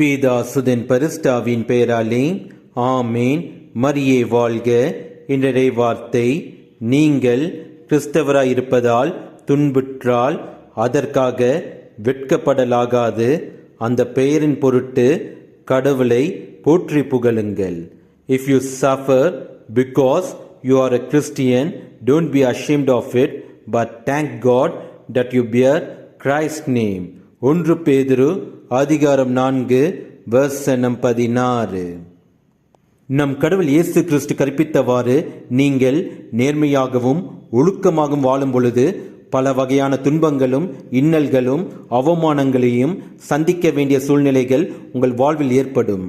பீதாசுதன் பரிஸ்டாவின் பெயராலே ஆமேன். மரியே வாழ்க. இன்றைய வார்த்தை, நீங்கள் கிறிஸ்தவராயிருப்பதால் துன்புற்றால் அதற்காக வெட்கப்படலாகாது. அந்த பெயரின் பொருட்டு கடவுளை போற்றி புகழுங்கள். If you suffer because you are a Christian, don't be ashamed of it, but thank God that you bear Christ's name. 1 பேதுரு அதிகாரம் 4 வசனம் 16. நம் கடவுள் இயேசு கிறிஸ்து கற்பித்தவாறு நீங்கள் நேர்மையாகவும் ஒழுக்கமாகவும் வாழும் பொழுது பல வகையான துன்பங்களும் இன்னல்களும் அவமானங்களையும் சந்திக்க வேண்டிய சூழ்நிலைகள் உங்கள் வாழ்வில் ஏற்படும்.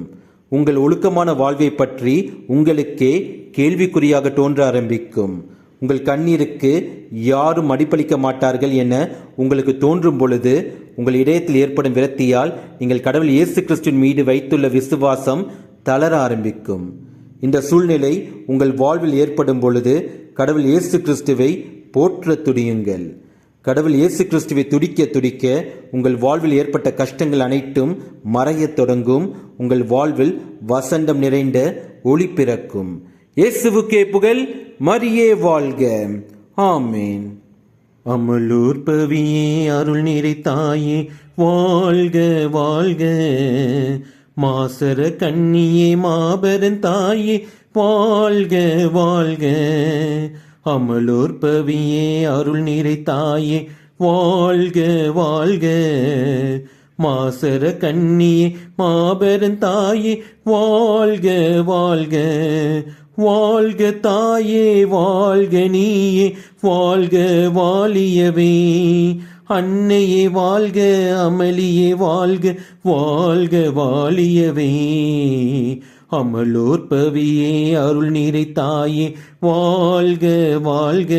உங்கள் ஒழுக்கமான வாழ்வை பற்றி உங்களுக்கே கேள்விக்குறியாக தோன்ற ஆரம்பிக்கும். உங்கள் கண்ணீருக்கு யாரும் மதிப்பளிக்க மாட்டார்கள் என உங்களுக்கு தோன்றும் பொழுது உங்கள் இதயத்தில் ஏற்படும் விரக்தியால் நீங்கள் கடவுள் இயேசு கிறிஸ்துவின் மீது வைத்துள்ள விசுவாசம் தளர ஆரம்பிக்கும். இந்த சூழ்நிலை உங்கள் வாழ்வில் ஏற்படும் பொழுது கடவுள் இயேசு கிறிஸ்துவை போற்ற துடியுங்கள். கடவுள் இயேசு கிறிஸ்துவை துடிக்க துடிக்க உங்கள் வாழ்வில் ஏற்பட்ட கஷ்டங்கள் அனைத்தும் மறையத் தொடங்கும். உங்கள் வாழ்வில் வசந்தம் நிறைந்த ஒளி பிறக்கும். இயேசுவுக்கே புகழ். மரியே வாழ்க. ஆமேன். அமலூர் பவியே அருள் நிறை தாயே வாழ்க வாழ்க. மாசர கண்ணியே மாபெரும் தாயே வாழ்க வாழ்க. அமலூர் பவியே அருள் நிறை தாயே வாழ்க வாழ்க. மாசர கண்ணியே மாபெரும் தாயே வாழ்க வாழ்க. வாழ்க தாயே வாழ்க நீயே வாழ்க வாழியவே. அன்னையே வாழ்க அமளியே வாழ்க வாழ்க வாழியவே. அமலோர் பவியே அருள் நிறை தாயே வாழ்க வாழ்க.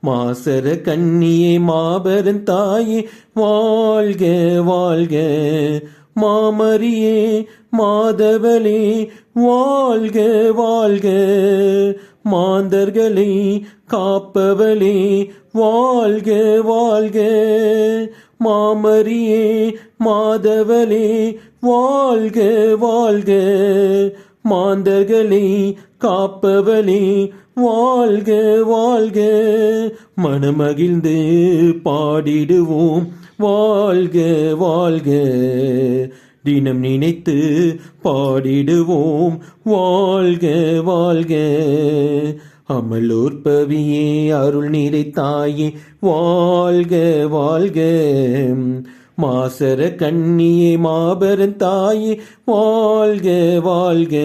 மாசர கண்ணியே மாபெரும் தாயே வாழ்க வாழ்க. மாமரியே மாதவளே வாழ்க வாழ்க. மாந்தர்களை காப்பவளே வாழ்க வாழ்க. மாமரியே மாதவளே வாழ்க வாழ்க. மாந்தர்களை காப்பவளே வாழ்க வாழ்க. மனமகிழ்ந்து பாடிடுவோம் வாழ்க வாழ்க. தினம் நினைத்து பாடிடுவோம் வாழ்க வாழ்க. அமலோர் பவியே அருள் நிறை தாயே வாழ்க வாழ்க. மாசர கண்ணியே மாபெரும் தாயே வாழ்க வாழ்க.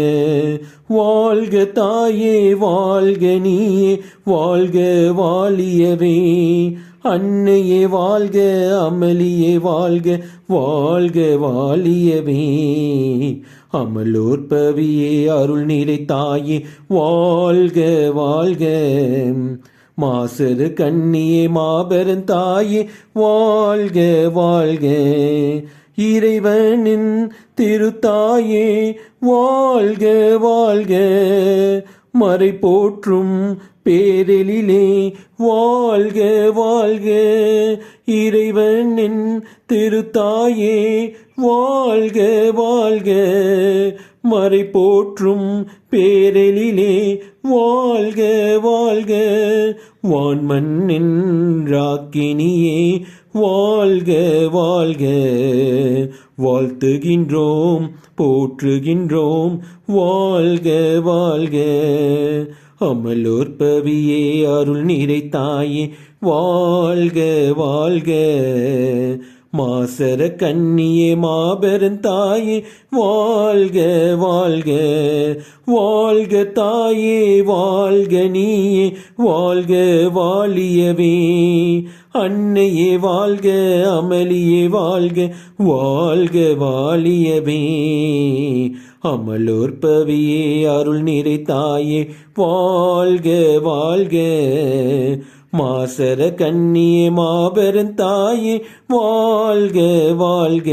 வாழ்க தாயே வாழ்க நீயே வாழ்க வாழியவே. அன்னையே வாழ்க அமளியே வாழ்க வாழ்க வாழியவே. அமலோர் பவியே அருள் நிறை தாயே வாழ்க வாழ்க. மாசரு கண்ணியே மாபெரும் தாயே வாழ்க வாழ்க. இறைவனின் திருத்தாயே வாழ்க வாழ்க. மறை போற்றும் பேரெழிலே வாழ்க வாழ்க. இறைவனின் திருத்தாயே வாழ்க வாழ்க. மறை போற்றும் பேரெழிலே வாழ்க வாழ்க. வான்மண்ணின் ராக்கினியே வாழ்க வாழ்க. வாழ்த்துகின்றோம் போற்றுகின்றோம் வாழ்க வாழ்க. அமலோர் பவியே அருள் நிறை தாயே வாழ்க வாழ்க. மாசர கண்ணியே மாபெரும் தாயே வாழ்க வாழ்க. வாழ்க தாயே வாழ்க நீயே வாழ்க வாழியவே. அன்னையே வாழ்க அமளியே வாழ்க வாழ்க வாழியவே. அமலோர் பவியே அருள் நிறை தாயே வாழ்க வாழ்க. மாசர கண்ணியே மாபெரும் தாயே வாழ்க வாழ்க.